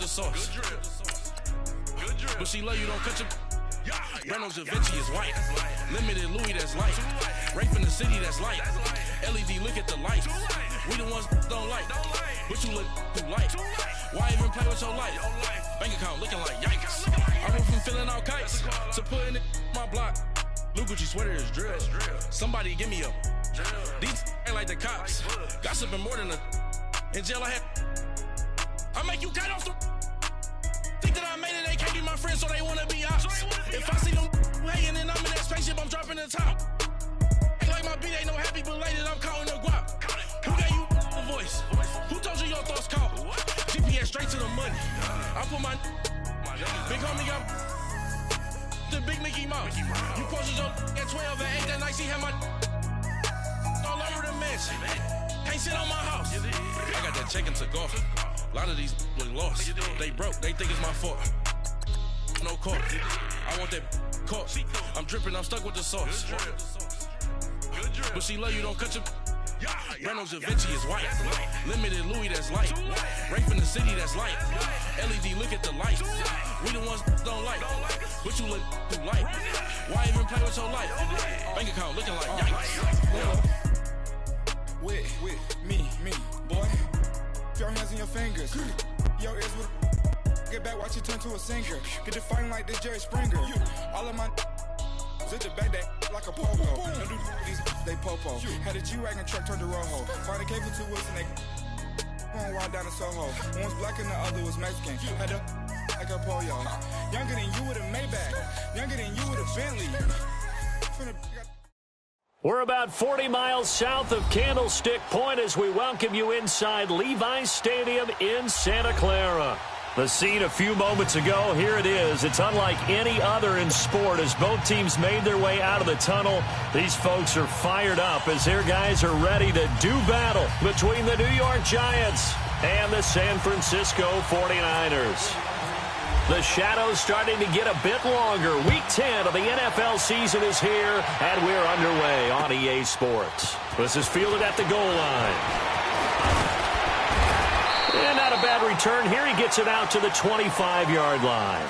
the sauce. But she love you, don't cut your. Reynolds Da Vinci is white. Limited Louis, that's light. Rape in the city, that's light. LED, look at the lights. We the ones don't like. But you look too light. Why even play with your life? Bank account looking like yikes. I went from filling out kites to putting it in my block. Blue Gucci sweater is drill. Somebody give me a. These ain't like the cops. Gossiping more than a. In jail I had. I make you cut off the. Think that I made it, they can't be my friends, so they wanna be ops. If I see them hating and I'm in that spaceship, I'm dropping the top. Ain't like my beat ain't no happy belated, I'm counting the guap. Who gave you the voice? Who told you your thoughts count? GPS straight to the money. I put my big homie got the big Mickey Mouse. You posted your at 12 and 8 that night, she had my all over the mansion. Can't sit on my house. I got that check and took off. A lot of these look lost. They broke, they think it's my fault. No call. I want that caught. I'm dripping, I'm stuck with the sauce. But she love you, don't cut your. Reynolds Da Vinci is white. Limited Louis, that's light. Rape in the city, that's light. LED, look at the lights. We the ones don't like. But you look too light. Why even play with your life? Bank account looking like yikes. With me, boy. Your hands and your fingers. Your ears with get back, watch it turn to a singer. Get the fighting like this Jerry Springer. All of my sit the back that like a pogo. Don't do these they popo. Had a G-Wagon truck turned to Rojo. Find a cable 2 wheels and they going wild down in Soho. One was black and the other was Mexican. Had a like a pollo. Younger than you with a Maybach. Younger than you with a Bentley. We're about 40 miles south of Candlestick Point as we welcome you inside Levi's Stadium in Santa Clara. The scene a few moments ago, here it is. It's unlike any other in sport as both teams made their way out of the tunnel. These folks are fired up as their guys are ready to do battle between the New York Giants and the San Francisco 49ers. The shadow's starting to get a bit longer. Week 10 of the NFL season is here, and we're underway on EA Sports. This is fielded at the goal line. And not a bad return here. He gets it out to the 25-yard line.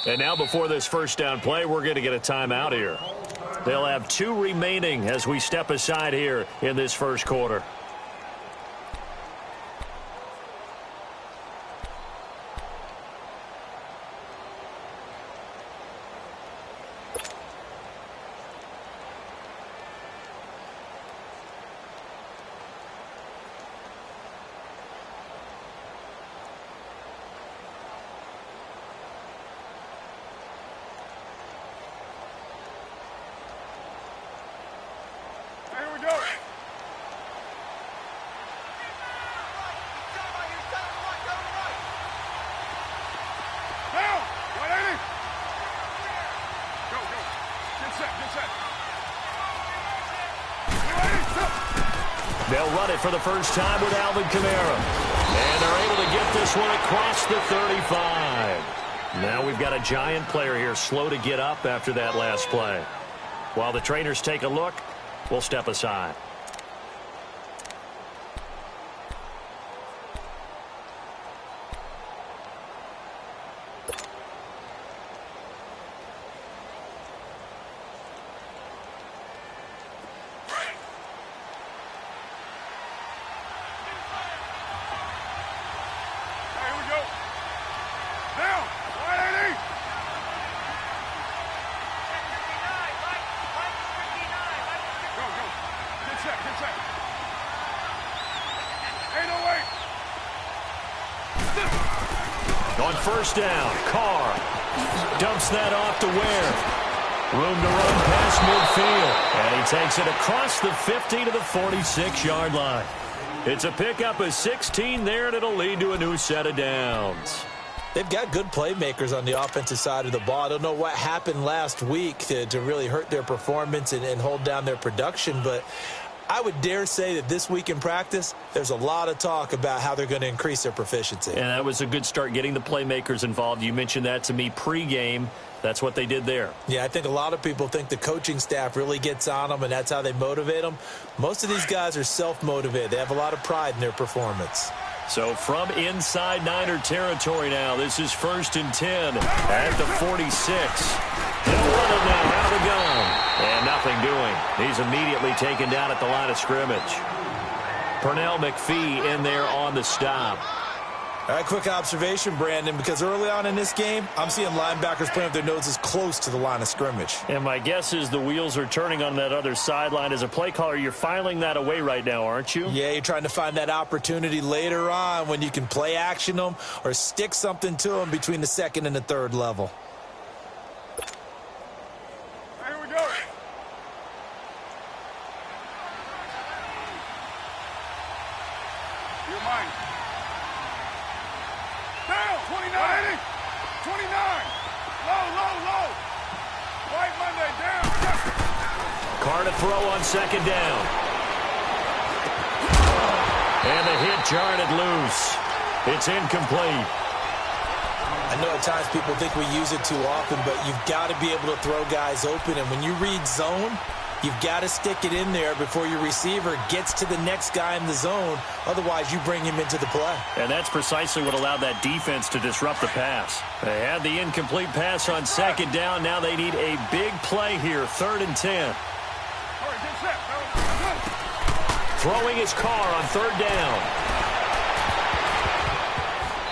And now before this first down play, we're going to get a timeout here. They'll have 2 remaining as we step aside here in this first quarter. They'll run it for the first time with Alvin Kamara. And they're able to get this one across the 35. Now we've got a Giant player here slow to get up after that last play. While the trainers take a look, we'll step aside. On first down, Carr dumps that off to Ware. Room to run past midfield. And he takes it across the 50 to the 46-yard line. It's a pickup of 16 there, and it'll lead to a new set of downs. They've got good playmakers on the offensive side of the ball. I don't know what happened last week to really hurt their performance and hold down their production, but I would dare say that this week in practice, there's a lot of talk about how they're going to increase their proficiency. And that was a good start, getting the playmakers involved. You mentioned that to me pregame. That's what they did there. Yeah, I think a lot of people think the coaching staff really gets on them, and that's how they motivate them. Most of these guys are self-motivated. They have a lot of pride in their performance. So from inside Niner territory now, this is 1st and 10 at the 46. They'll run it now out of the gun. And nothing doing. He's immediately taken down at the line of scrimmage. Pernell McPhee in there on the stop. All right, quick observation, Brandon, because early on in this game, I'm seeing linebackers playing with their noses close to the line of scrimmage. And my guess is the wheels are turning on that other sideline. As a play caller, you're filing that away right now, aren't you? Yeah, you're trying to find that opportunity later on when you can play action them or stick something to them between the 2nd and the 3rd level. Here we go. You're mine. Down, 29, 29, low, White Monday, down. Carr to throw on 2nd down. And the hit jarred it loose. It's incomplete. I know at times people think we use it too often, but you've got to be able to throw guys open, and when you read zone, you've got to stick it in there before your receiver gets to the next guy in the zone. Otherwise, you bring him into the play. And that's precisely what allowed that defense to disrupt the pass. They had the incomplete pass on 2nd down. Now they need a big play here, 3rd and 10. Throwing his Carr on 3rd down.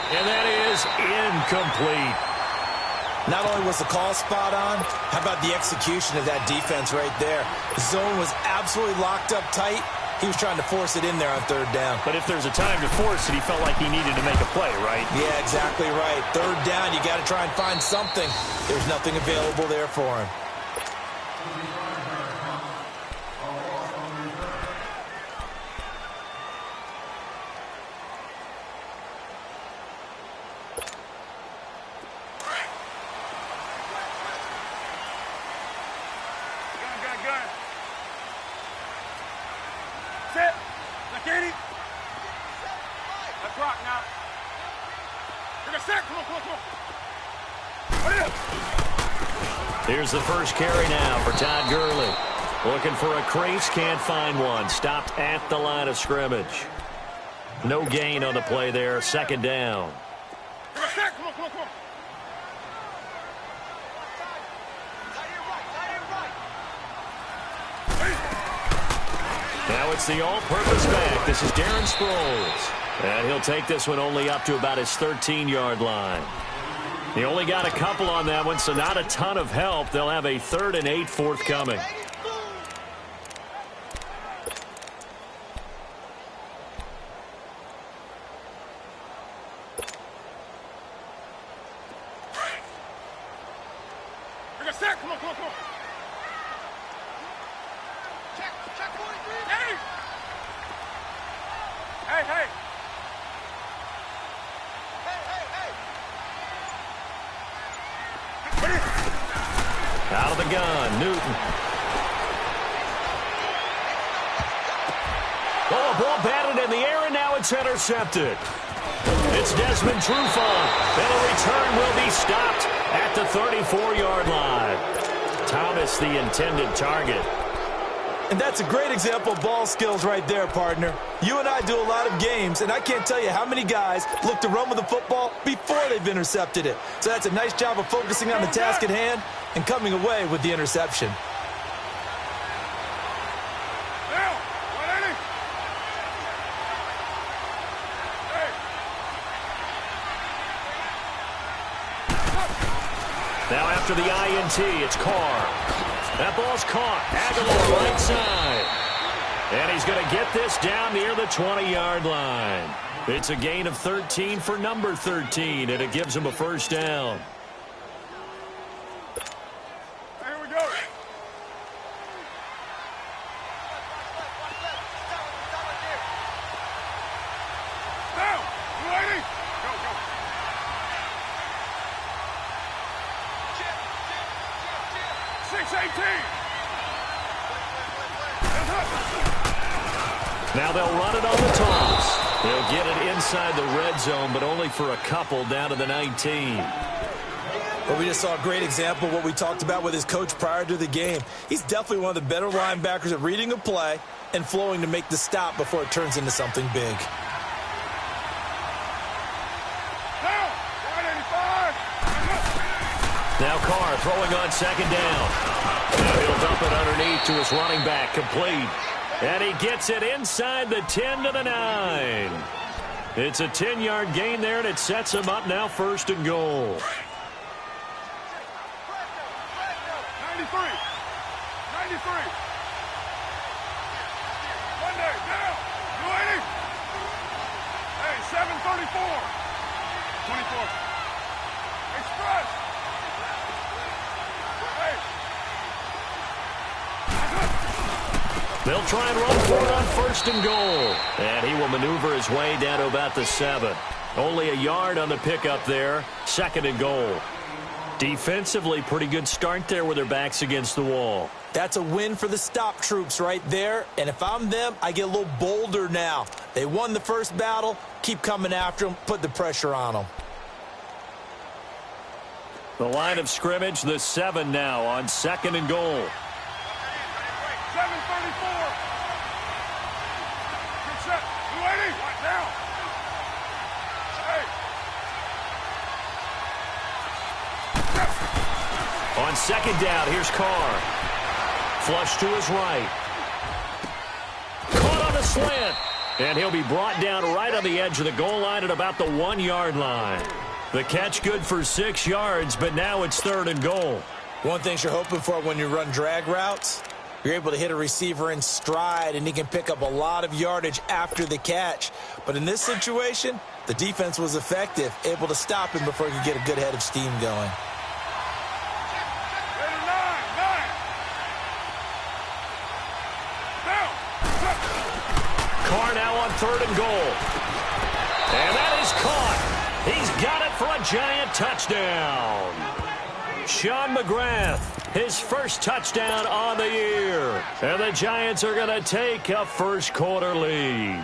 And that is incomplete. Not only was the call spot on, how about the execution of that defense right there? The zone was absolutely locked up tight. He was trying to force it in there on 3rd down. But if there's a time to force it, he felt like he needed to make a play, right? Yeah, exactly right. 3rd down, you got to try and find something. There's nothing available there for him. Set. Let's rock now. Take a set. Come on. Here's the first carry now for Todd Gurley. Looking for a crease, can't find one. Stopped at the line of scrimmage. No gain on the play there, 2nd down. Take a set. Come on. Now it's the all-purpose back. This is Darren Sproles. And he'll take this one only up to about his 13-yard line. He only got a couple on that one, so not a ton of help. They'll have a 3rd and 8 forthcoming. Take a set. Come on. Check 43. Hey. Out of the gun, Newton. Oh, a ball batted in the air, and now it's intercepted. It's Desmond Trufant, and a return will be stopped at the 34-yard line. Thomas, the intended target. And that's a great example of ball skills right there, partner. You and I do a lot of games, and I can't tell you how many guys look to run with the football before they've intercepted it. So that's a nice job of focusing on the task at hand and coming away with the interception. Now after the INT, it's Carr. That ball's caught. Aguilar right side. And he's going to get this down near the 20-yard line. It's a gain of 13 for number 13, and it gives him a 1st down. Here we go. Down. 280. Go. 618. Now they'll run it on the toss. They'll get it inside the red zone, but only for a couple down to the 19. Well, we just saw a great example of what we talked about with his coach prior to the game. He's definitely one of the better linebackers at reading a play and flowing to make the stop before it turns into something big. Now Carr throwing on second down. Now he'll dump it underneath to his running back, complete. And he gets it inside the 10 to the 9. It's a 10-yard gain there, and it sets him up now 1st and goal. 93. 93. Monday, down. 280. Hey, 734. 24. Express. They'll try and run for it on 1st and goal. And he will maneuver his way down to about the 7. Only a yard on the pickup there. 2nd and goal. Defensively, pretty good start there with their backs against the wall. That's a win for the stop troops right there. And if I'm them, I get a little bolder now. They won the first battle. Keep coming after them. Put the pressure on them. The line of scrimmage, the 7 now on 2nd and goal. 734. Good set. 280. Right now. Hey. On 2nd down, here's Carr. Flush to his right. Caught on a slant. And he'll be brought down right on the edge of the goal line at about the 1-yard line. The catch good for 6 yards, but now it's 3rd and goal. One thing you're hoping for when you run drag routes, you're able to hit a receiver in stride, and he can pick up a lot of yardage after the catch. But in this situation, the defense was effective, able to stop him before he could get a good head of steam going. Carr now on 3rd and goal. And that is caught. He's got it for a giant touchdown. Sean McGrath, his first touchdown on the year. And the Giants are going to take a first-quarter lead.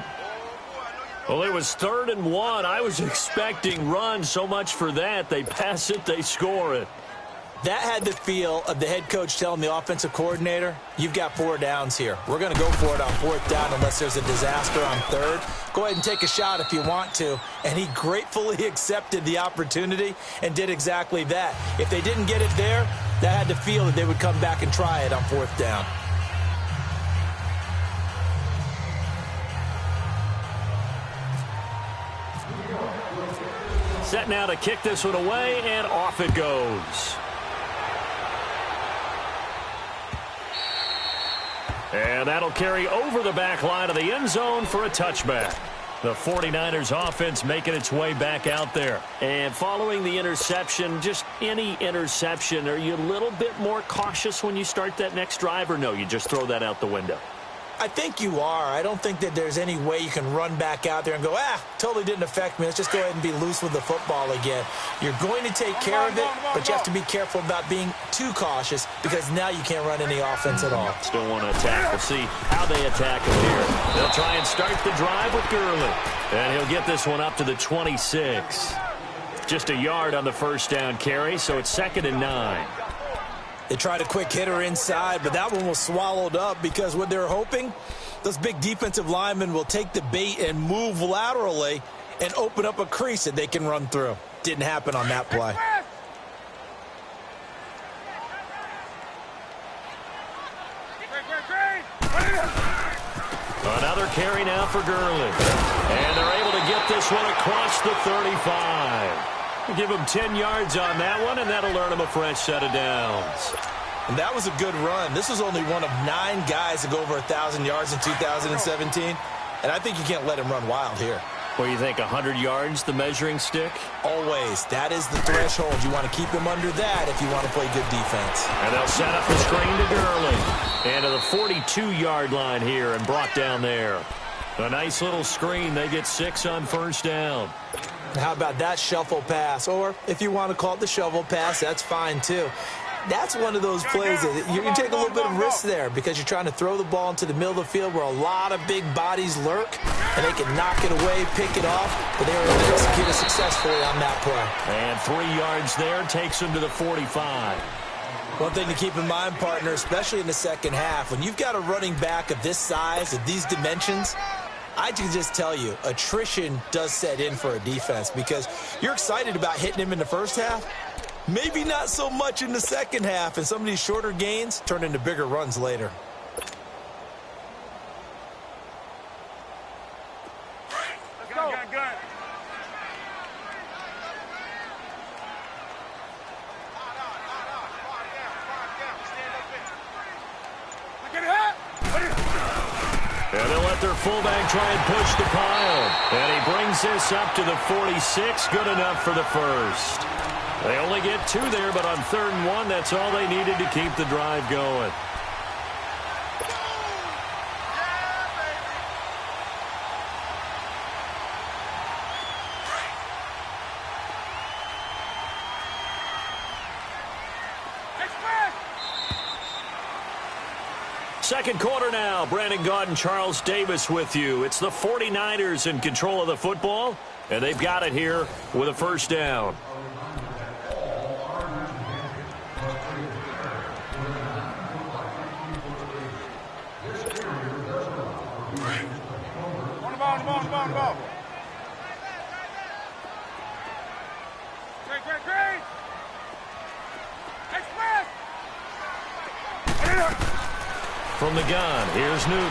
Well, it was 3rd and 1. I was expecting run, so much for that. They pass it, they score it. That had the feel of the head coach telling the offensive coordinator, you've got 4 downs here. We're going to go for it on 4th down unless there's a disaster on 3rd. Go ahead and take a shot if you want to. And he gratefully accepted the opportunity and did exactly that. If they didn't get it there, that had the feel that they would come back and try it on 4th down. Set now to kick this one away, and off it goes. And that'll carry over the back line of the end zone for a touchback. The 49ers offense making its way back out there. And following the interception, just any interception, are you a little bit more cautious when you start that next drive, or no, you just throw that out the window? I think you are. I don't think that there's any way you can run back out there and go, totally didn't affect me. Let's just go ahead and be loose with the football again. You're going to take care of it, but you have to be careful about being too cautious because now you can't run any offense at all. Still want to attack. We'll see how they attack him here. They'll try and start the drive with Gurley. And he'll get this one up to the 26. Just a yard on the first down carry, so it's 2nd and 9. They tried a quick hitter inside, but that one was swallowed up because what they're hoping, those big defensive linemen will take the bait and move laterally and open up a crease that they can run through. Didn't happen on that play. Another carry now for Gurley. And they're able to get this one across the 35. Give him 10 yards on that one, and that'll earn him a fresh set of downs. And that was a good run. This is only one of 9 guys to go over 1,000 yards in 2017. And I think you can't let him run wild here. Well, you think 100 yards, the measuring stick? Always. That is the threshold. You want to keep him under that if you want to play good defense. And they'll set up the screen to Gurley. And to the 42-yard line here and brought down there. A nice little screen. They get 6 on first down. How about that shuffle pass? Or if you want to call it the shovel pass, that's fine too. That's one of those plays that you take a little bit of risk there because you're trying to throw the ball into the middle of the field where a lot of big bodies lurk, and they can knock it away, pick it off, but they were able to execute it successfully on that play. And 3 yards there takes them to the 45. One thing to keep in mind, partner, especially in the second half, when you've got a running back of this size, of these dimensions, I can just tell you, attrition does set in for a defense because you're excited about hitting him in the first half. Maybe not so much in the second half, and some of these shorter gains turn into bigger runs later. Let's go. Good. And they'll let their fullback try and push the pile. And he brings this up to the 46. Good enough for the first. They only get 2 there, but on 3rd and 1, that's all they needed to keep the drive going. Second quarter now. Brandon Gaudin and Charles Davis with you. It's the 49ers in control of the football, and they've got it here with a first down. On the ball. Great. Express. From the gun, here's Newton.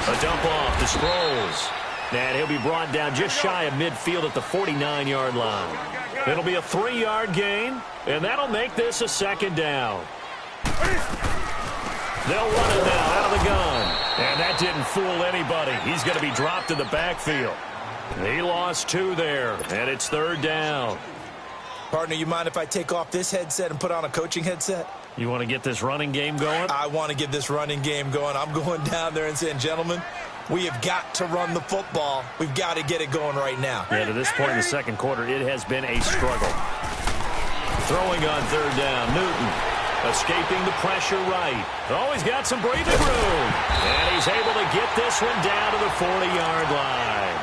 A dump off to Sproles. And he'll be brought down just shy of midfield at the 49-yard line. It'll be a 3-yard gain, and that'll make this a second down. They'll run it now out of the gun. And that didn't fool anybody. He's going to be dropped in the backfield. He lost 2 there, and it's 3rd down. Partner, you mind if I take off this headset and put on a coaching headset? You want to get this running game going? I want to get this running game going. I'm going down there and saying, gentlemen, we have got to run the football. We've got to get it going right now. Yeah, to this point in the second quarter, it has been a struggle. Throwing on 3rd down, Newton. Escaping the pressure right. Always got some breathing room. And he's able to get this one down to the 40-yard line.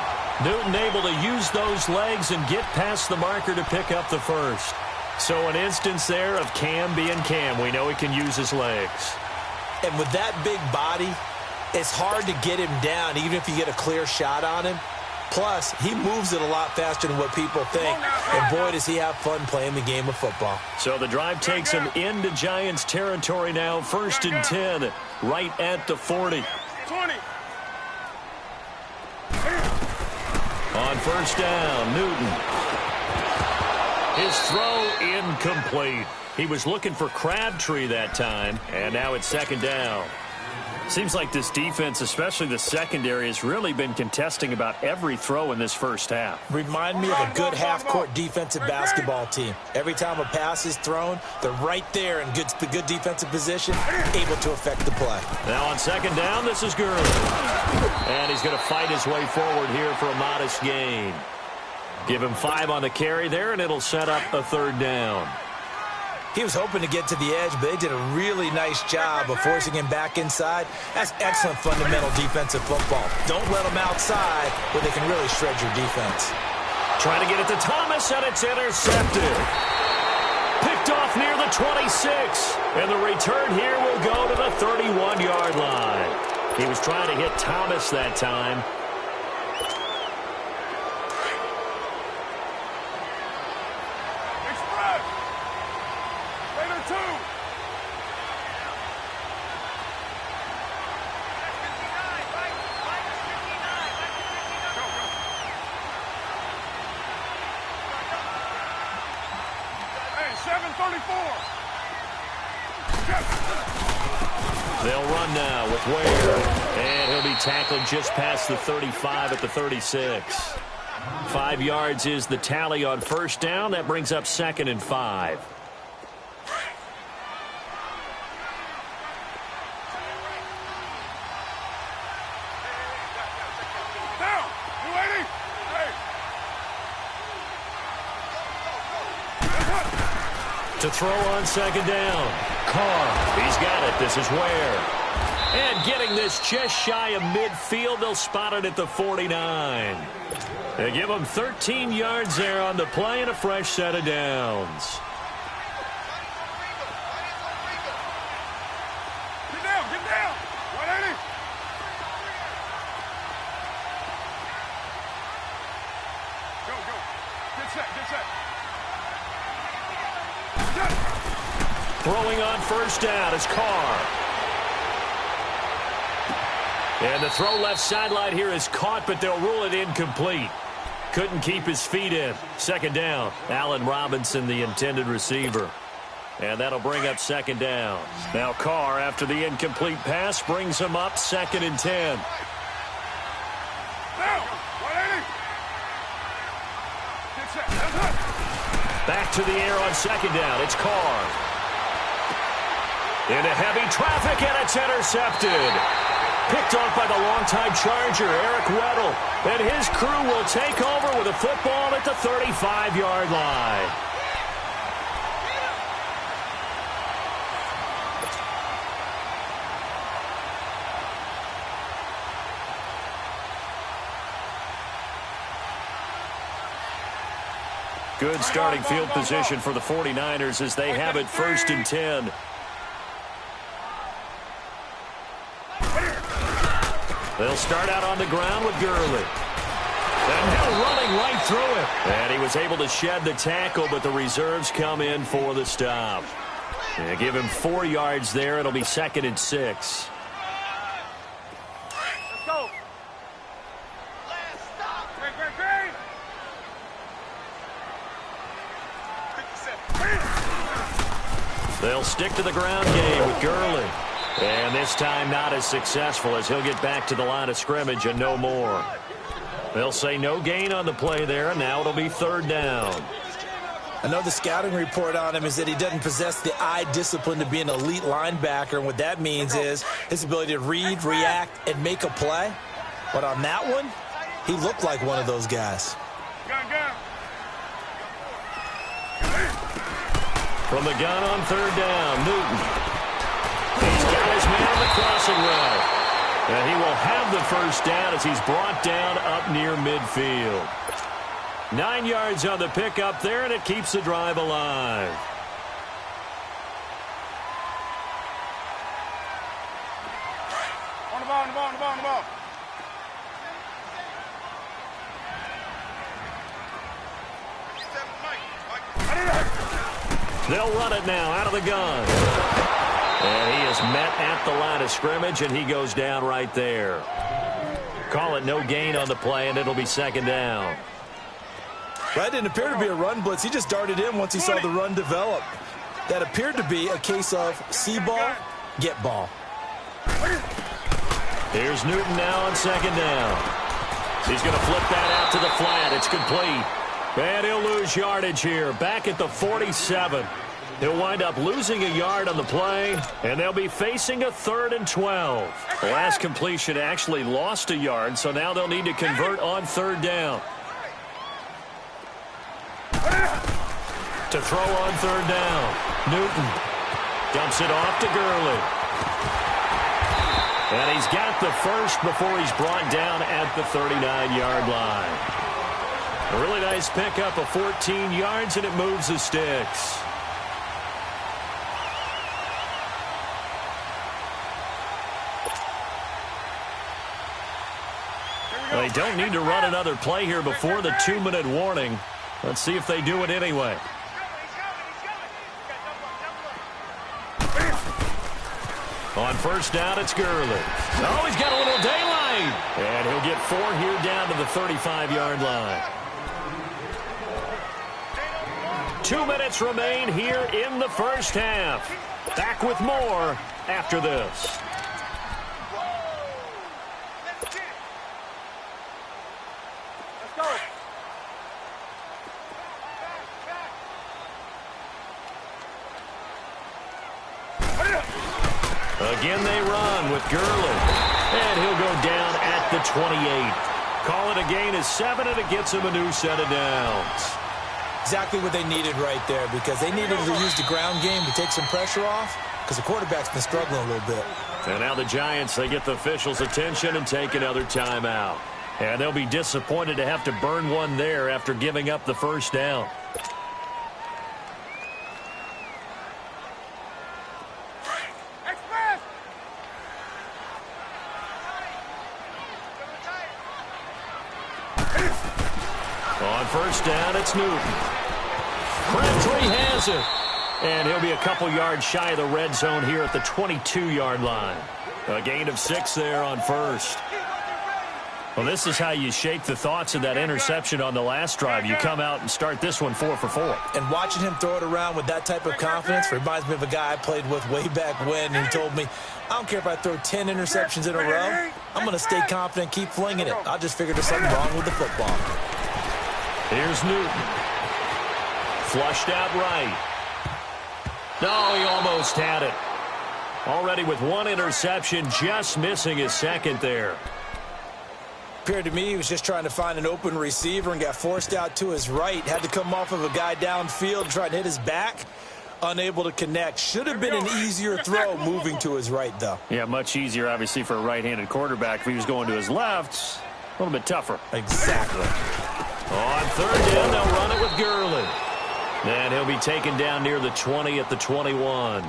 Newton able to use those legs and get past the marker to pick up the first. So an instance there of Cam being Cam. We know he can use his legs. And with that big body, it's hard to get him down, even if you get a clear shot on him. Plus, he moves it a lot faster than what people think. And boy, does he have fun playing the game of football. So the drive takes him into Giants territory now. 1st and 10, right at the 40. 20. On 1st down, Newton. His throw incomplete. He was looking for Crabtree that time, and now it's 2nd down. Seems like this defense, especially the secondary, has really been contesting about every throw in this first half. Remind me of a good half-court defensive basketball team. Every time a pass is thrown, they're right there in good defensive position, able to affect the play. Now on 2nd down, this is Gurley. And he's going to fight his way forward here for a modest gain. Give him 5 on the carry there, and it'll set up a 3rd down. He was hoping to get to the edge, but they did a really nice job of forcing him back inside. That's excellent fundamental defensive football. Don't let them outside where they can really shred your defense. Trying to get it to Thomas, and it's intercepted. Picked off near the 26. And the return here will go to the 31-yard line. He was trying to hit Thomas that time. They'll run now with Ware. And he'll be tackled just past the 35 at the 36. 5 yards is the tally on 1st down. That brings up 2nd and 5. To To throw on second down. Carr, he's got it. This is Ware. And getting this just shy of midfield, they'll spot it at the 49. They give him 13 yards there on the play and a fresh set of downs. Get down. 180. Go. Get set. Throwing on first down is Carr. And the throw left sideline here is caught, but they'll rule it incomplete. Couldn't keep his feet in. Second down. Allen Robinson, the intended receiver. And that'll bring up second down. Now Carr, after the incomplete pass, brings him up 2nd and 10. Back to the air on second down. It's Carr. Into heavy traffic, and it's intercepted. Picked off by the longtime Charger, Eric Weddle. And his crew will take over with a football at the 35-yard line. Good starting field position for the 49ers as they have it 1st and 10. They'll start out on the ground with Gurley. And now running right through it. And he was able to shed the tackle, but the reserves come in for the stop. And give him 4 yards there. It'll be 2nd and 6. Let's go. Last stop. Great. They'll stick to the ground game with Gurley. And this time not as successful as he'll get back to the line of scrimmage and no more. They'll say no gain on the play there, and now it'll be 3rd down. I know the scouting report on him is that he doesn't possess the eye discipline to be an elite linebacker, and what that means is his ability to read, react, and make a play. But on that one, he looked like one of those guys. From the gun on 3rd down, Newton. He's got his man on the crossing route. And he will have the first down as he's brought down up near midfield. 9 yards on the pickup there, and it keeps the drive alive. On the ball. They'll run it now out of the gun. And he is met at the line of scrimmage, and he goes down right there. Call it no gain on the play, and it'll be 2nd down. That didn't appear to be a run blitz. He just darted in once he saw the run develop. That appeared to be a case of see ball, get ball. Here's Newton now on 2nd down. He's going to flip that out to the flat. It's complete. And he'll lose yardage here. Back at the 47. He'll wind up losing a yard on the play, and they'll be facing a 3rd and 12. The last completion actually lost a yard, so now they'll need to convert on 3rd down. To throw on 3rd down, Newton dumps it off to Gurley. And he's got the first before he's brought down at the 39-yard line. A really nice pickup of 14 yards, and it moves the sticks. They don't need to run another play here before the 2-minute warning. Let's see if they do it anyway. On first down, it's Gurley. Oh, he's got a little daylight. And he'll get 4 here down to the 35-yard line. 2 minutes remain here in the first half. Back with more after this. Again they run with Gurley. And he'll go down at the 28. Call it a gain of 7, and it gets him a new set of downs. Exactly what they needed right there, because they needed to use the ground game to take some pressure off, because the quarterback's been struggling a little bit. And now the Giants, they get the officials' attention and take another timeout. And they'll be disappointed to have to burn one there after giving up the first down. On first down, it's Newton. Crabtree has it. And he'll be a couple yards shy of the red zone here at the 22-yard line. A gain of 6 there on first. Well, this is how you shake the thoughts of that interception on the last drive. You come out and start this one 4 for 4. And watching him throw it around with that type of confidence reminds me of a guy I played with way back when. And he told me, I don't care if I throw 10 interceptions in a row. I'm going to stay confident, keep flinging it. I just figured there's something wrong with the football. Here's Newton. Flushed out right. No, he almost had it. Already with one interception, just missing his second there. Appeared to me he was just trying to find an open receiver and got forced out to his right. Had to come off of a guy downfield and try to hit his back. Unable to connect. Should have been an easier throw moving to his right, though. Yeah, much easier, obviously, for a right-handed quarterback. If he was going to his left, a little bit tougher. Exactly. On third down, they'll run it with Gurley. And he'll be taken down near the 20 at the 21.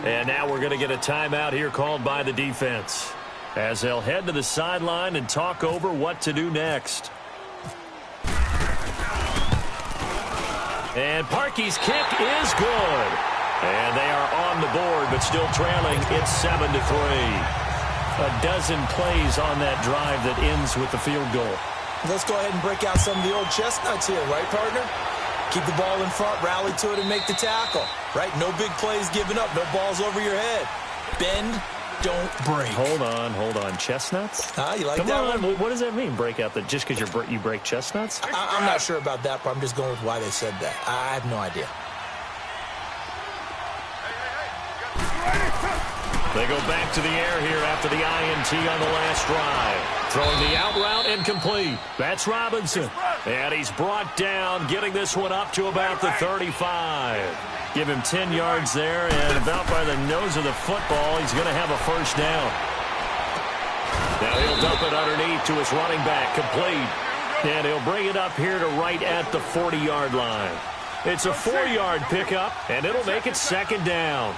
And now we're going to get a timeout here called by the defense, as they'll head to the sideline and talk over what to do next. And Parkey's kick is good. And they are on the board, but still trailing. It's 7-3. A dozen plays on that drive that ends with the field goal. Let's go ahead and break out some of the old chestnuts here, right, partner? Keep the ball in front, rally to it, and make the tackle, right? No big plays given up, no balls over your head. Bend, don't break. Hold on. Chestnuts? You like Come that on. one? What does that mean, break out? Just because you break chestnuts? I'm not sure about that, but I'm just going with why they said that. I have no idea. They go back to the air here after the INT on the last drive. Throwing the out route, incomplete. That's Robinson. And he's brought down, getting this one up to about the 35. Give him 10 yards there, and about by the nose of the football, he's going to have a first down. Now he'll dump it underneath to his running back, complete. And he'll bring it up here to right at the 40-yard line. It's a 4-yard pickup, and it'll make it second down.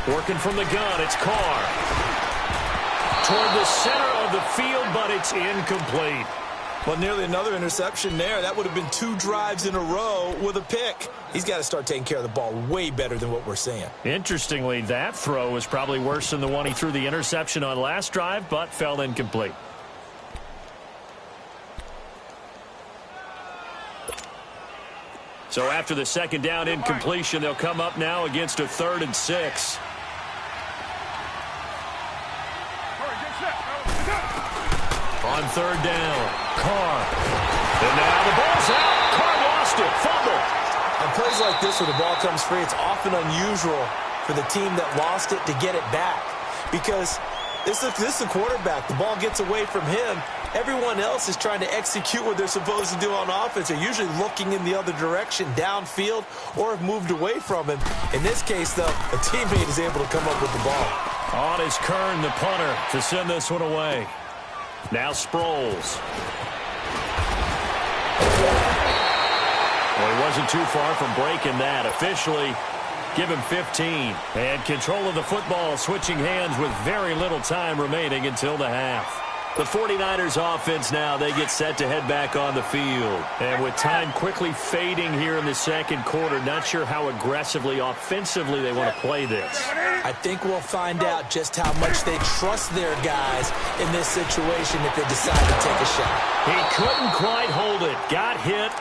Working from the gun, it's Carr. Toward the center of the field, but it's incomplete. Well, nearly another interception there. That would have been 2 drives in a row with a pick. He's got to start taking care of the ball way better than what we're seeing. Interestingly, that throw was probably worse than the one he threw the interception on last drive, but fell incomplete. So after the second down incompletion, they'll come up now against a 3rd and 6. On third down, Carr. And now the ball's out. Carr lost it. Fumble. On plays like this where the ball comes free, it's often unusual for the team that lost it to get it back. Because this is a quarterback. The ball gets away from him. Everyone else is trying to execute what they're supposed to do on offense. They're usually looking in the other direction, downfield, or have moved away from him. In this case, though, a teammate is able to come up with the ball. On is Kern, the punter, to send this one away. Now Sproles. Well, he wasn't too far from breaking that. Officially, give him 15. And control of the football switching hands with very little time remaining until the half. The 49ers offense now, they get set to head back on the field. And with time quickly fading here in the second quarter, not sure how aggressively, offensively they want to play this. I think we'll find out just how much they trust their guys in this situation if they decide to take a shot. He couldn't quite hold it. Got hit.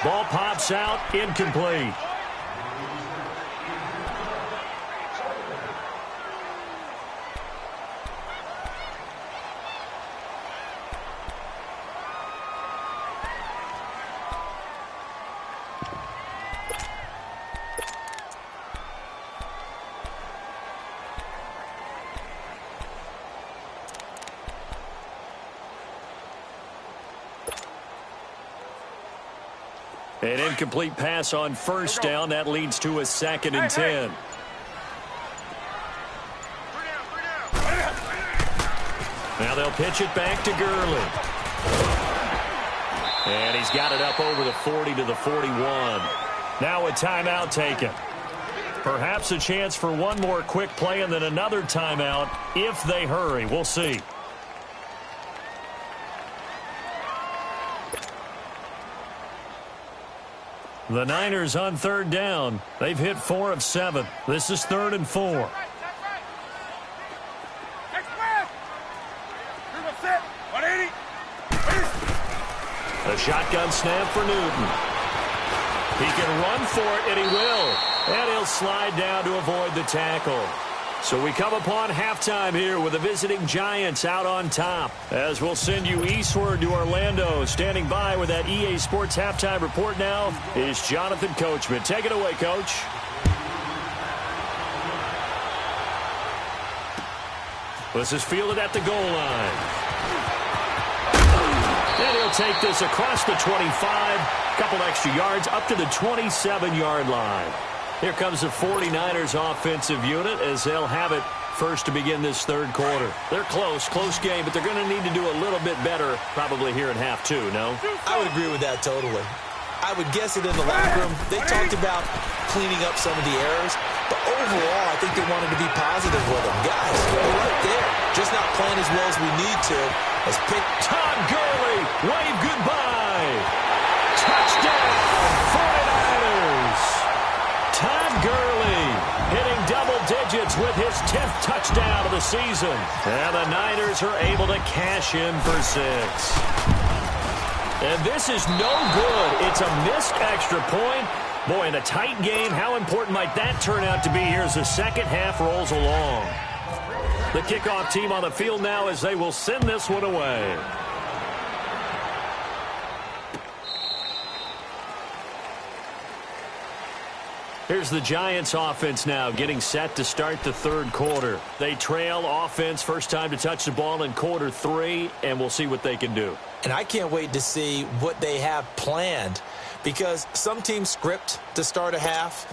Ball pops out. Incomplete. An incomplete pass on first down. That leads to a 2nd and 10. Now they'll pitch it back to Gurley. And he's got it up over the 40 to the 41. Now a timeout taken. Perhaps a chance for one more quick play and then another timeout if they hurry. We'll see. The Niners on 3rd down. They've hit 4 of 7. This is 3rd and 4. A shotgun snap for Newton. He can run for it, and he will. And he'll slide down to avoid the tackle. So we come upon halftime here with the visiting Giants out on top. As we'll send you eastward to Orlando. Standing by with that EA Sports halftime report now is Jonathan Coachman. Take it away, Coach. This is fielded at the goal line. And he'll take this across the 25. Couple extra yards up to the 27-yard line. Here comes the 49ers offensive unit as they'll have it first to begin this 3rd quarter. They're close game, but they're going to need to do a little bit better probably here in half 2, no? I would agree with that totally. I would guess it in the locker room. They talked about cleaning up some of the errors, but overall, I think they wanted to be positive with them. Guys, we're right there. Just not playing as well as we need to. Let's pick Todd Gurley. Wave goodbye. Touchdown, 49ers. Todd Gurley hitting double digits with his 10th touchdown of the season. And the Niners are able to cash in for 6. And this is no good. It's a missed extra point. Boy, in a tight game, how important might that turn out to be here as the second half rolls along? The kickoff team on the field now as they will send this one away. Here's the Giants offense now getting set to start the 3rd quarter. They trail offense, first time to touch the ball in quarter 3, and we'll see what they can do. And I can't wait to see what they have planned, because some teams script to start a half.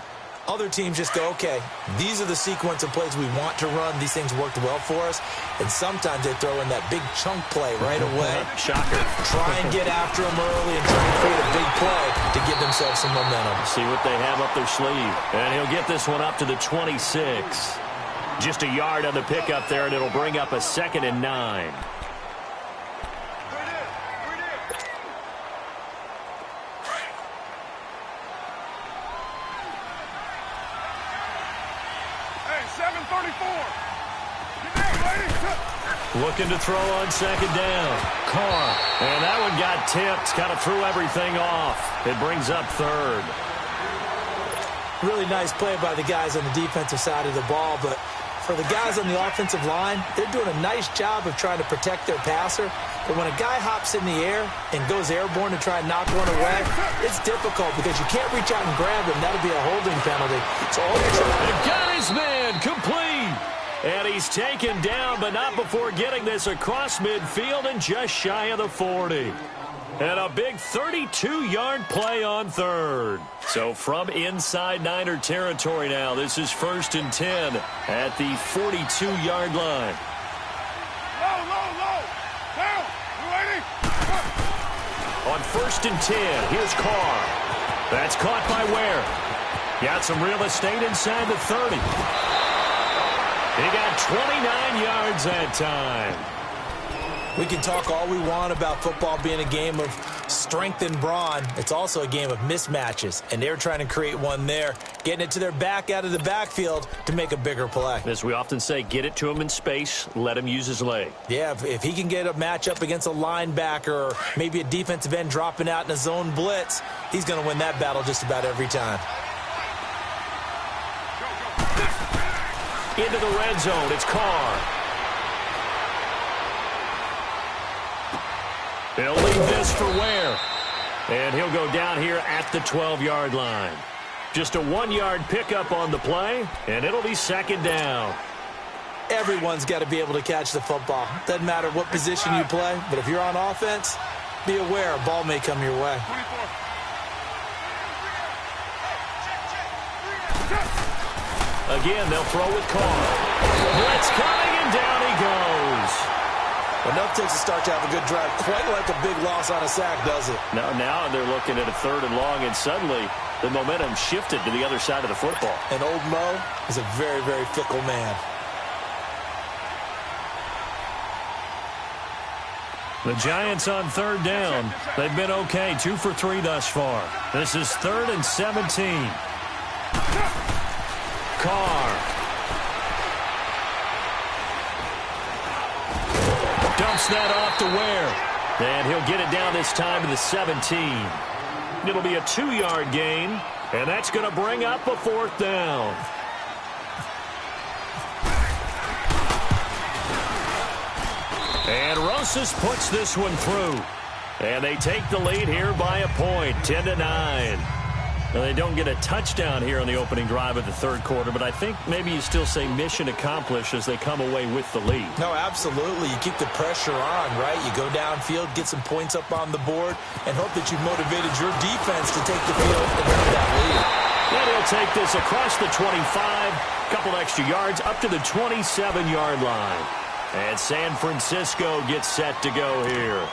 Other teams just go, okay, these are the sequence of plays we want to run. These things worked well for us. And sometimes they throw in that big chunk play right away. Shocker. Try and get after them early and try and create a big play to give themselves some momentum. See what they have up their sleeve. And he'll get this one up to the 26. Just a yard on the pickup there, and it'll bring up a 2nd and 9. Looking to throw on 2nd down. Carr. And that one got tipped. Kind of threw everything off. It brings up 3rd. Really nice play by the guys on the defensive side of the ball, but for the guys on the offensive line, they're doing a nice job of trying to protect their passer. But when a guy hops in the air and goes airborne to try and knock one away, it's difficult because you can't reach out and grab him. That'll be a holding penalty. So all you're trying to got his man complete. And he's taken down, but not before getting this across midfield and just shy of the 40. And a big 32-yard play on 3rd. So from inside Niner territory now, this is 1st and 10 at the 42-yard line. Low. Down. You ready? On 1st and 10, here's Carr. That's caught by Ware. Got some real estate inside the 30. He got 29 yards that time. We can talk all we want about football being a game of strength and brawn. It's also a game of mismatches, and they're trying to create one there, getting it to their back out of the backfield to make a bigger play. As we often say, get it to him in space, let him use his leg. Yeah, if he can get a matchup against a linebacker or maybe a defensive end dropping out in a zone blitz, he's going to win that battle just about every time. Into the red zone, it's Carr. He'll leave this for Ware. And he'll go down here at the 12-yard line. Just a 1-yard pickup on the play, and it'll be 2nd down. Everyone's got to be able to catch the football. Doesn't matter what position you play, but if you're on offense, be aware a ball may come your way. Again, they'll throw with Carr. Blitz coming, and down he goes. Enough takes to start to have a good drive. Quite like a big loss on a sack, does it? Now they're looking at a 3rd and long, and suddenly the momentum shifted to the other side of the football. And old Mo is a very, very fickle man. The Giants on 3rd down. They've been okay, 2 for 3 thus far. This is 3rd and 17. Carr. Dumps that off to Ware. And he'll get it down this time to the 17. It'll be a 2-yard gain, and that's going to bring up a 4th down. And Rosas puts this one through. And they take the lead here by a point, 10-9. Now, they don't get a touchdown here on the opening drive of the 3rd quarter, but I think maybe you still say mission accomplished as they come away with the lead. No, absolutely. You keep the pressure on, right? You go downfield, get some points up on the board, and hope that you've motivated your defense to take the field and earn that lead. And he'll take this across the 25, a couple extra yards, up to the 27-yard line. And San Francisco gets set to go here.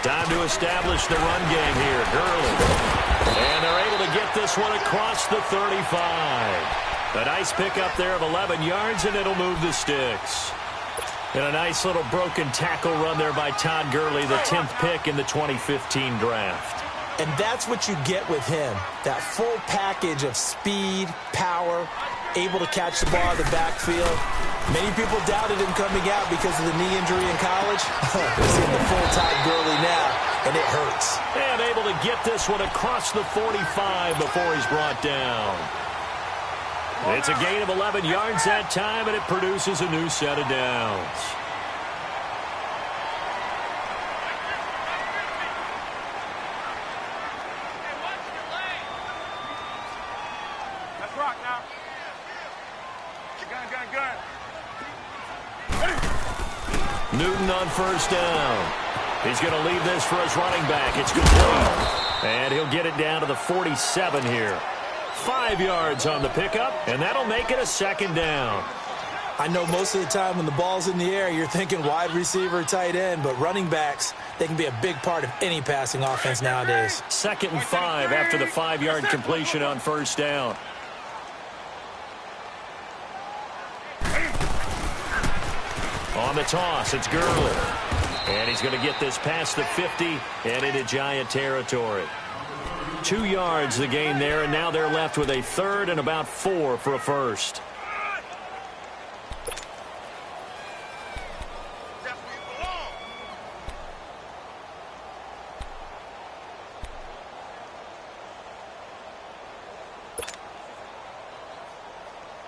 Time to establish the run game here. Gurley. And they're able to get this one across the 35. A nice pickup there of 11 yards, and it'll move the sticks. And a nice little broken tackle run there by Todd Gurley, the 10th pick in the 2015 draft. And that's what you get with him. That full package of speed, power, able to catch the ball out of the backfield. Many people doubted him coming out because of the knee injury in college. We're seeing the full Todd Gurley now, and it hurts. And able to get this one across the 45 before he's brought down. It's a gain of 11 yards that time, and it produces a new set of downs. Let's rock now. Gun. Newton on 1st down. He's going to leave this for his running back. It's complete. And he'll get it down to the 47 here. 5 yards on the pickup, and that'll make it a 2nd down. I know most of the time when the ball's in the air, you're thinking wide receiver, tight end, but running backs, they can be a big part of any passing offense nowadays. 2nd and 5 after the 5-yard completion on 1st down. On the toss, it's Gurley. And he's going to get this past the 50 and into Giant territory. 2 yards the gain there, and now they're left with a 3rd and about 4 for a first.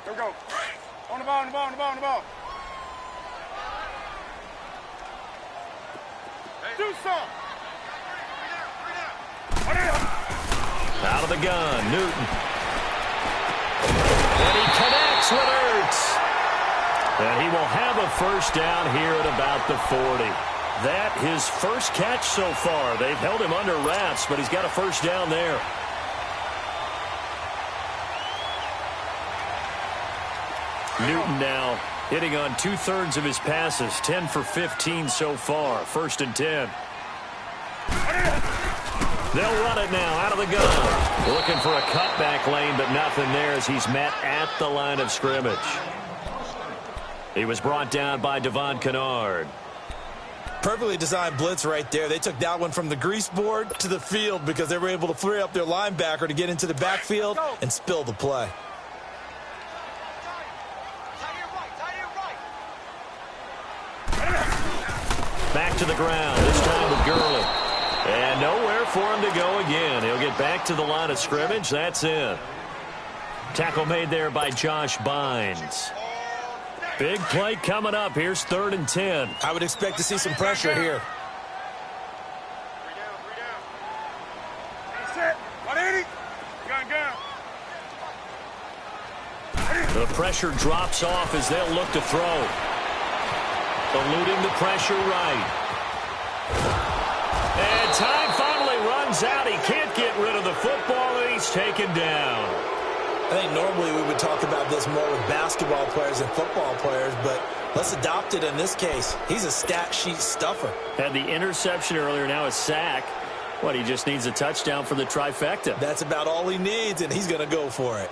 Here we go. On the ball. Do something. Out of the gun, Newton. And he connects with Ertz. And he will have a first down here at about the 40. That his first catch so far. They've held him under wraps, but he's got a first down there. Newton now hitting on 2/3 of his passes, 10 for 15 so far. 1st and 10. They'll run it now out of the gun. Looking for a cutback lane, but nothing there as he's met at the line of scrimmage. He was brought down by Devon Kennard. Perfectly designed blitz right there. They took that one from the grease board to the field because they were able to free up their linebacker to get into the backfield and spill the play. Back to the ground, this time with Gurley. And nowhere for him to go again. He'll get back to the line of scrimmage. That's it. Tackle made there by Josh Bynes. Big play coming up. Here's 3rd and 10. I would expect to see some pressure here. Set. 180. Gun. The pressure drops off as they'll look to throw. Eluding the pressure right. And time finally runs out. He can't get rid of the football, and he's taken down. I think normally we would talk about this more with basketball players than football players, but let's adopt it in this case. He's a stat sheet stuffer. Had the interception earlier, now a sack. What, he just needs a touchdown for the trifecta. That's about all he needs, and he's going to go for it.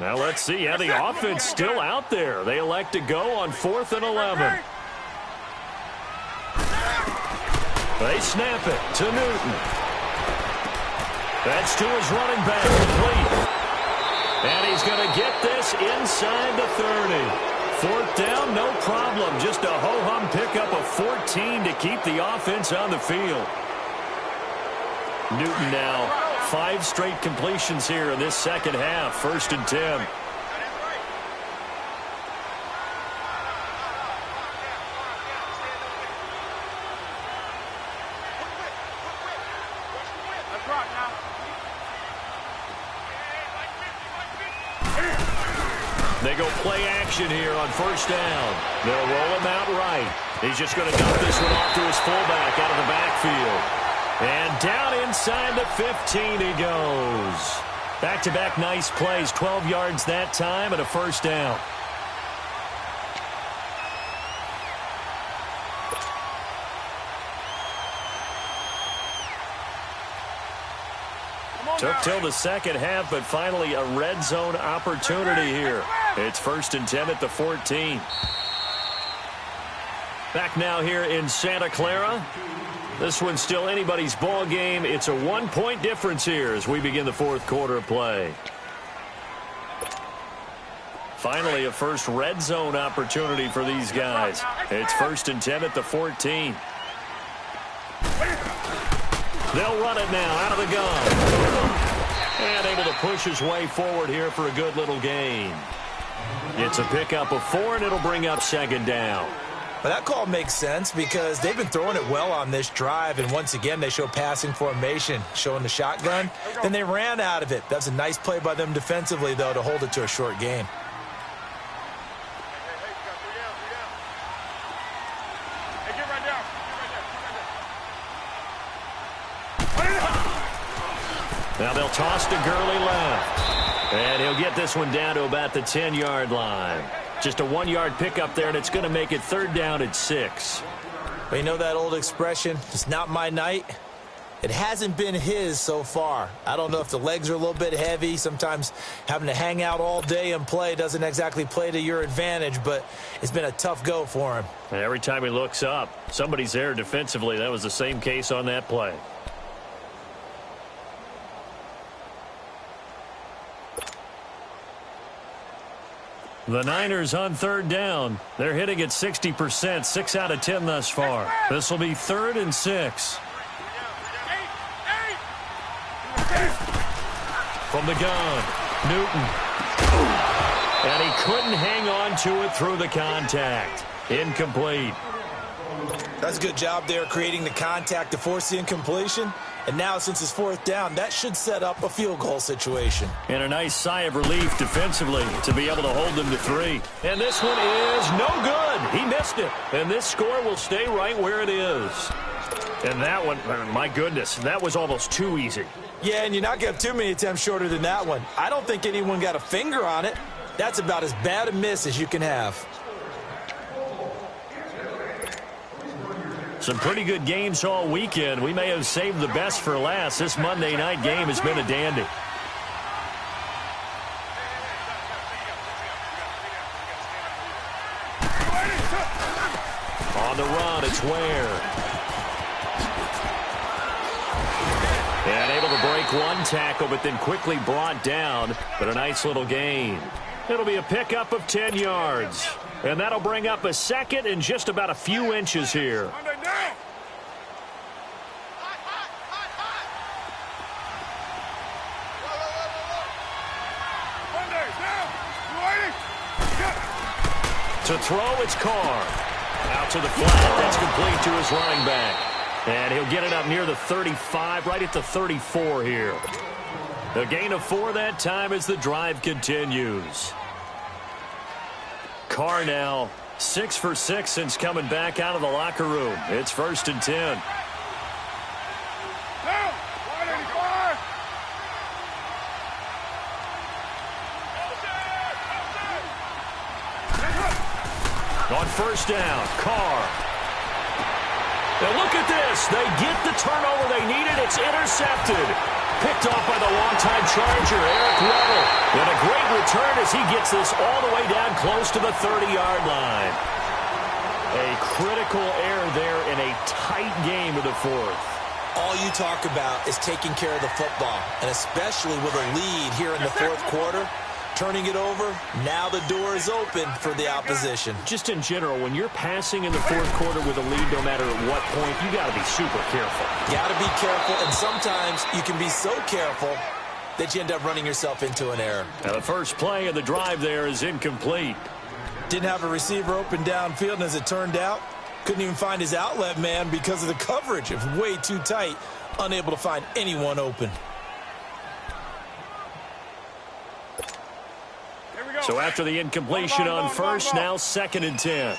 Now let's see how the offense still out there. They elect to go on 4th and 11. They snap it to Newton. That's to his running back, complete. And he's going to get this inside the 30. 4th down, no problem. Just a ho-hum pickup of 14 to keep the offense on the field. Newton now 5 straight completions here in this second half. 1st and 10. They go play action here on 1st down. They'll roll him out right. He's just going to dump this one off to his fullback out of the backfield. And down inside the 15 he goes. Back-to-back nice plays. 12 yards that time and a 1st down. Took till the second half, but finally a red zone opportunity here. It's 1st and 10 at the 14. Back now here in Santa Clara. This one's still anybody's ball game. It's a 1-point difference here as we begin the 4th quarter of play. Finally, a first red zone opportunity for these guys. It's 1st and 10 at the 14. They'll run it now out of the gun. And able to push his way forward here for a good little gain. It's a pickup of 4, and it'll bring up 2nd down. But that call makes sense because they've been throwing it well on this drive, and once again they show passing formation, showing the shotgun. Then they ran out of it. That's a nice play by them defensively, though, to hold it to a short gain. Now they'll toss to Gurley left. And he'll get this one down to about the 10-yard line. Just a 1-yard pickup there, and it's going to make it 3rd down at 6. But you know that old expression, it's not my night? It hasn't been his so far. I don't know if the legs are a little bit heavy. Sometimes having to hang out all day and play doesn't exactly play to your advantage, but it's been a tough go for him. And every time he looks up, somebody's there defensively. That was the same case on that play. The Niners on 3rd down. They're hitting at 60%, 6 out of 10 thus far. This will be 3rd and 6. From the gun, Newton. And he couldn't hang on to it through the contact. Incomplete. That's a good job there creating the contact to force the incompletion. And now, since it's 4th down, that should set up a field goal situation. And a nice sigh of relief defensively to be able to hold them to 3. And this one is no good. He missed it. And this score will stay right where it is. And that one, my goodness, that was almost too easy. Yeah, and you're not going to have too many attempts shorter than that one. I don't think anyone got a finger on it. That's about as bad a miss as you can have. Some pretty good games all weekend. We may have saved the best for last. This Monday night game has been a dandy. On the run, it's Ware. And able to break one tackle, but then quickly brought down. But a nice little gain. It'll be a pickup of 10 yards. And that'll bring up a 2nd and just about a few inches here. To throw, it's Carr. Out to the flat. That's complete to his running back. And he'll get it up near the 35, right at the 34 here. A gain of 4 that time as the drive continues. Carr now 6 for 6 since coming back out of the locker room. It's 1st and 10. On 1st down, Carr. Now look at this. They get the turnover they needed. It's intercepted. Picked off by the longtime Charger, Eric Weddle. And a great return as he gets this all the way down close to the 30-yard line. A critical error there in a tight game of the 4th. All you talk about is taking care of the football, and especially with a lead here in the 4th quarter. Turning it over, now the door is open for the opposition. Just in general, when you're passing in the 4th quarter with a lead, no matter at what point, you got to be super careful. Got to be careful, and sometimes you can be so careful that you end up running yourself into an error. Now the first play of the drive there is incomplete. Didn't have a receiver open downfield, and as it turned out, couldn't even find his outlet man because of the coverage. It was way too tight, unable to find anyone open. So after the incompletion on first, now 2nd and 10.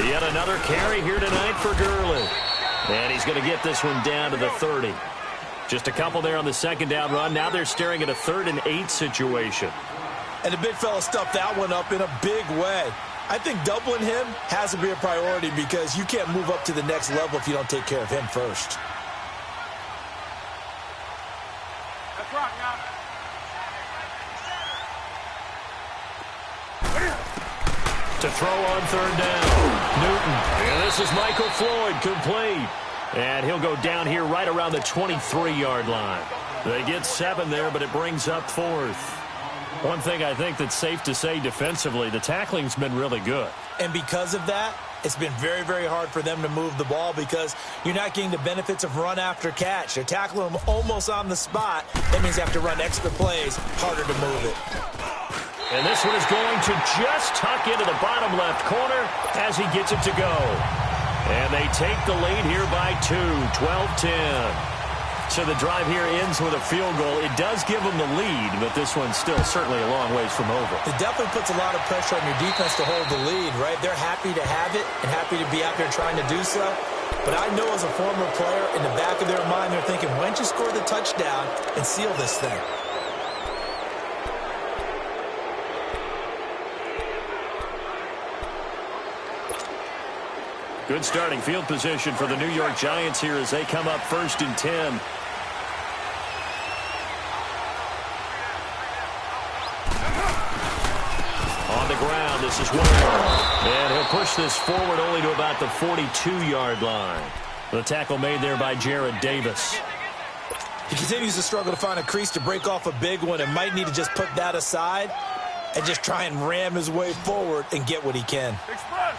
Yet another carry here tonight for Gurley. And he's going to get this one down to the 30. Just a couple there on the 2nd down run. Now they're staring at a 3rd and 8 situation. And the big fella stuffed that one up in a big way. I think doubling him has to be a priority because you can't move up to the next level if you don't take care of him first. That's right, now. To throw on 3rd down, Newton. And this is Michael Floyd, complete. And he'll go down here right around the 23-yard line. They get 7 there, but it brings up 4th. One thing I think that's safe to say defensively, the tackling's been really good. And because of that, it's been very, very hard for them to move the ball because you're not getting the benefits of run after catch. They're tackling them almost on the spot. That means they have to run extra plays, harder to move it. And this one is going to just tuck into the bottom left corner as he gets it to go. And they take the lead here by 2, 12-10. So the drive here ends with a field goal. It does give them the lead, but this one's still certainly a long ways from over. It definitely puts a lot of pressure on your defense to hold the lead, right? They're happy to have it and happy to be out there trying to do so. But I know as a former player, in the back of their mind, they're thinking, why don't you score the touchdown and seal this thing? Good starting field position for the New York Giants here as they come up 1st and 10. On the ground, this is Ward. And he'll push this forward only to about the 42-yard line. The tackle made there by Jared Davis. He continues to struggle to find a crease to break off a big one and might need to just put that aside and just try and ram his way forward and get what he can. Express.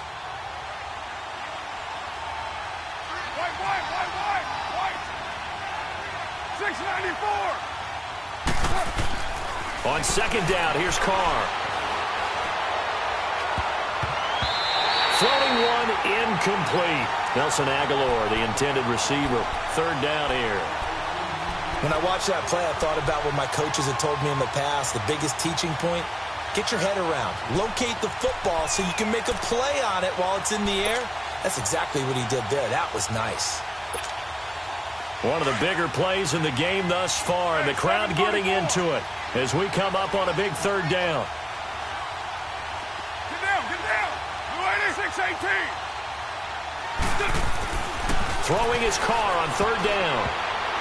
White. 694. On 2nd down, here's Carr. Throwing one incomplete. Nelson Aguilar, the intended receiver. 3rd down here. When I watched that play, I thought about what my coaches had told me in the past. The biggest teaching point, get your head around. Locate the football so you can make a play on it while it's in the air. That's exactly what he did there. That was nice. One of the bigger plays in the game thus far, and the crowd getting into it as we come up on a big 3rd down. Get down. Blue 86-18. Throwing his Carr on 3rd down.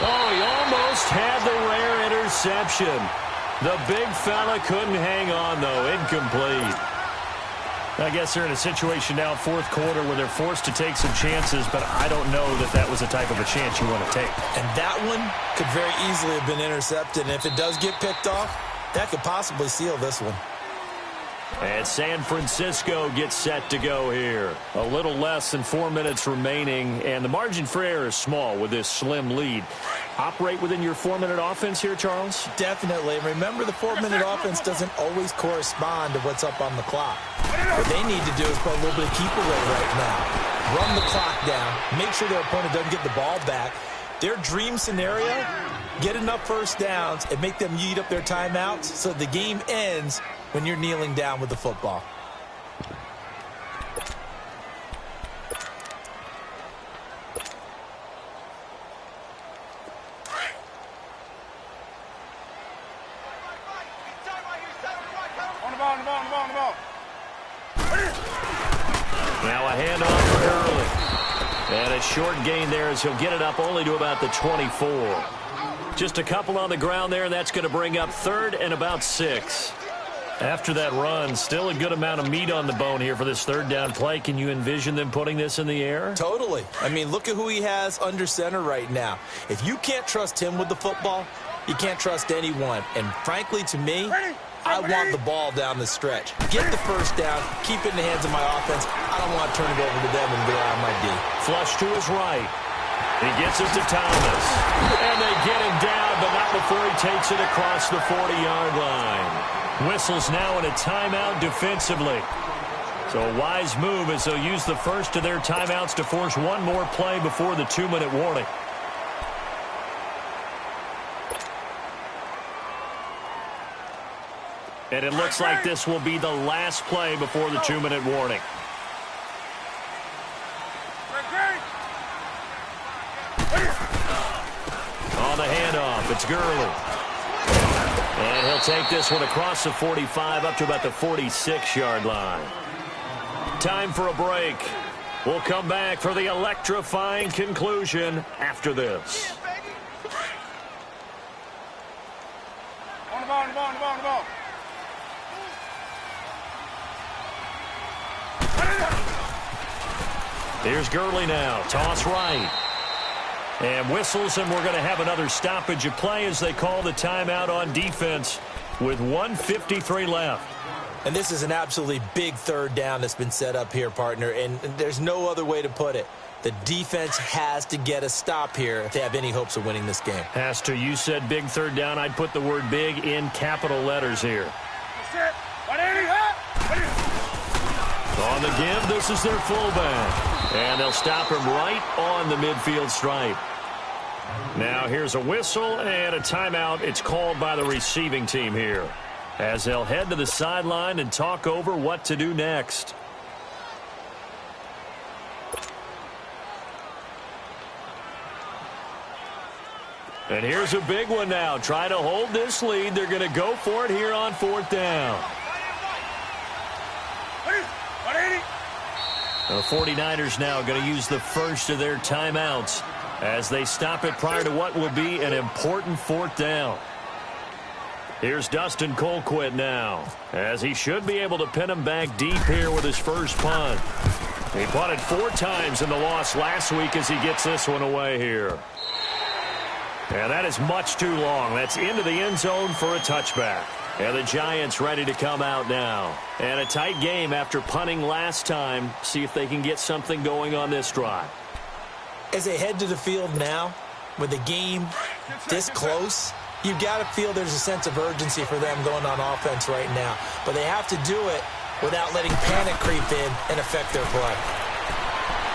Oh, he almost had the rare interception. The big fella couldn't hang on, though. Incomplete. I guess they're in a situation now, 4th quarter, where they're forced to take some chances, but I don't know that that was the type of a chance you want to take. And that one could very easily have been intercepted. And if it does get picked off, that could possibly seal this one. And San Francisco gets set to go here. A little less than 4 minutes remaining, and the margin for error is small with this slim lead. operate within your 4-minute offense here, Charles? Definitely. Remember, the 4-minute offense doesn't always correspond to what's up on the clock. What they need to do is play a little bit of keep away right now. Run the clock down. Make sure their opponent doesn't get the ball back. Their dream scenario, get enough first downs and make them eat up their timeouts so the game ends when you're kneeling down with the football. Now a handoff for Gurley. And a short gain there as he'll get it up only to about the 24. Just a couple on the ground there, and that's going to bring up 3rd and about 6. After that run, still a good amount of meat on the bone here for this 3rd down play. Can you envision them putting this in the air? Totally. I mean, look at who he has under center right now. If you can't trust him with the football, you can't trust anyone. And frankly, to me, I want the ball down the stretch. Get the first down, keep it in the hands of my offense. I don't want to turn it over to them and get out of my D. Flush to his right. He gets it to Thomas. And they get him down, but not before he takes it across the 40-yard line. Whistles now in a timeout defensively. So a wise move as they'll use the first of their timeouts to force one more play before the 2-minute warning. And it looks like this will be the last play before the 2-minute warning. On the handoff, it's Gurley. And he'll take this one across the 45 up to about the 46-yard line. Time for a break. We'll come back for the electrifying conclusion after this. On the ball, on the ball, on the ball, on the ball. Here's Gurley now. Toss right. And whistles, and we're going to have another stoppage of play as they call the timeout on defense with 1:53 left. And this is an absolutely big 3rd down that's been set up here, partner, and there's no other way to put it. The defense has to get a stop here if they have any hopes of winning this game. Has to. You said big 3rd down. I'd put the word big in capital letters here. On the give, this is their fullback. And they'll stop him right on the midfield stripe. Now here's a whistle and a timeout. It's called by the receiving team here, as they'll head to the sideline and talk over what to do next. And here's a big one now. Try to hold this lead. They're going to go for it here on 4th down. The 49ers now going to use the first of their timeouts as they stop it prior to what will be an important 4th down. Here's Dustin Colquitt now, as he should be able to pin him back deep here with his first punt. He punted 4 times in the loss last week as he gets this one away here. And that is much too long. That's into the end zone for a touchback. And the Giants ready to come out now. And a tight game after punting last time. See if they can get something going on this drive. As they head to the field now, with the game this close, you've got to feel there's a sense of urgency for them going on offense right now. But they have to do it without letting panic creep in and affect their play.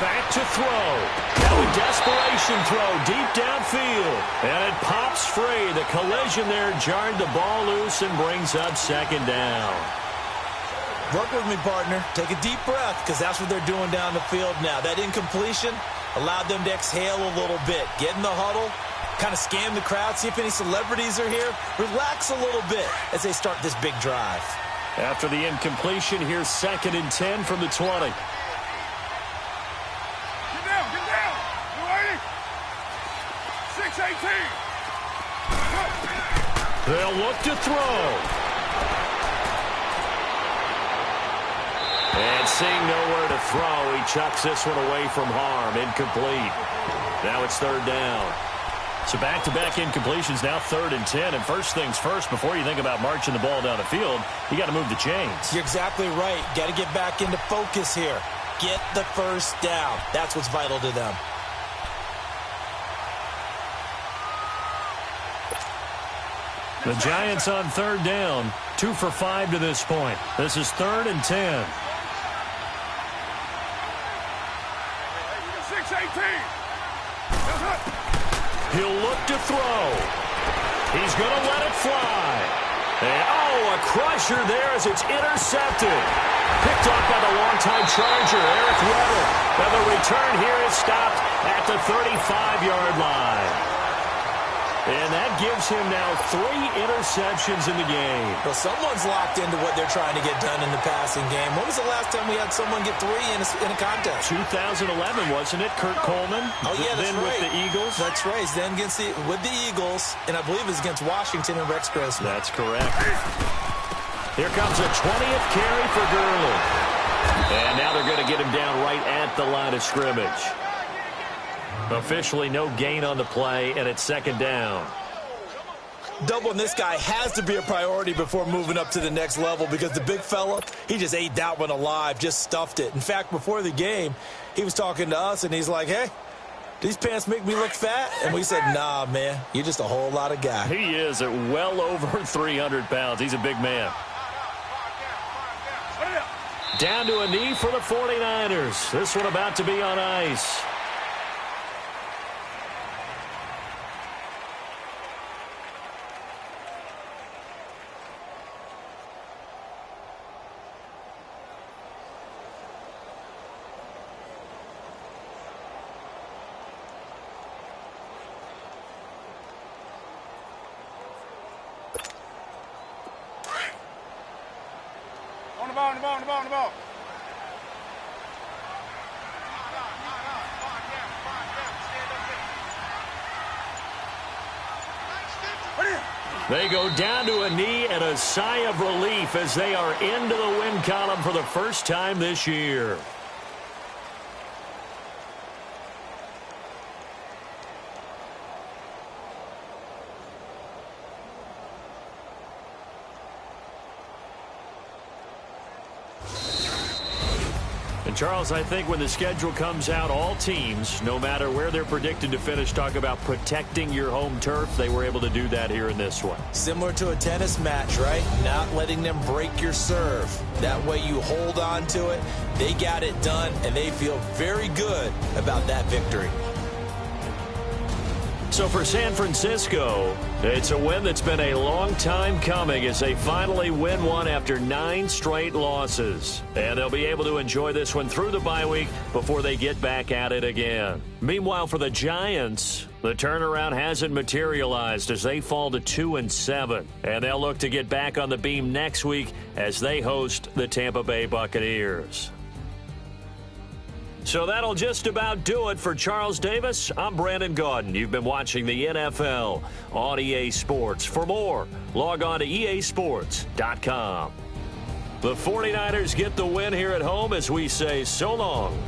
Back to throw. Now a desperation throw deep downfield. And it pops free. The collision there jarred the ball loose and brings up 2nd down. Work with me, partner. Take a deep breath, because that's what they're doing down the field now. That incompletion allowed them to exhale a little bit. Get in the huddle, kind of scan the crowd, see if any celebrities are here. Relax a little bit as they start this big drive. After the incompletion, here's 2nd and 10 from the 20. They'll look to throw. And seeing nowhere to throw, he chucks this one away from harm. Incomplete. Now it's 3rd down. So back-to-back incompletions, now 3rd and 10. And first things first, before you think about marching the ball down the field, you got to move the chains. You're exactly right. Got to get back into focus here. Get the first down. That's what's vital to them. The Giants on third down, 2 for 5 to this point. This is 3rd and 10. 6-18. He'll look to throw. He's going to let it fly. And, a crusher there as it's intercepted. Picked off by the longtime Charger, Eric Weddle. And the return here is stopped at the 35-yard line. And that gives him now 3 interceptions in the game. Well, someone's locked into what they're trying to get done in the passing game. When was the last time we had someone get 3 in a contest? 2011, wasn't it? Kurt Coleman. Oh, yeah, that's then right. with the Eagles. That's right. Then with the Eagles, and I believe it's against Washington and Rex Grossman. That's correct. Here comes a 20th carry for Gurley. And now they're going to get him down right at the line of scrimmage. Officially no gain on the play, and it's 2nd down. Doubling this guy has to be a priority before moving up to the next level because the big fella, he just ate that one alive, just stuffed it. In fact, before the game, he was talking to us, and he's like, hey, these pants make me look fat? And we said, nah, man, you're just a whole lot of guy. He is at well over 300 pounds. He's a big man. Down to a knee for the 49ers. This one about to be on ice. On the ball. They go down to a knee and a sigh of relief as they are into the win column for the first time this year. And Charles, I think when the schedule comes out, all teams, no matter where they're predicted to finish, talk about protecting your home turf. They were able to do that here in this one. Similar to a tennis match, right? Not letting them break your serve. That way you hold on to it. They got it done, and they feel very good about that victory. So for San Francisco, it's a win that's been a long time coming as they finally win one after 9 straight losses. And they'll be able to enjoy this one through the bye week before they get back at it again. Meanwhile, for the Giants, the turnaround hasn't materialized as they fall to 2-7. And they'll look to get back on the beam next week as they host the Tampa Bay Buccaneers. So that'll just about do it for Charles Davis. I'm Brandon Gaudin. You've been watching the NFL on EA Sports. For more, log on to easports.com. The 49ers get the win here at home as we say so long.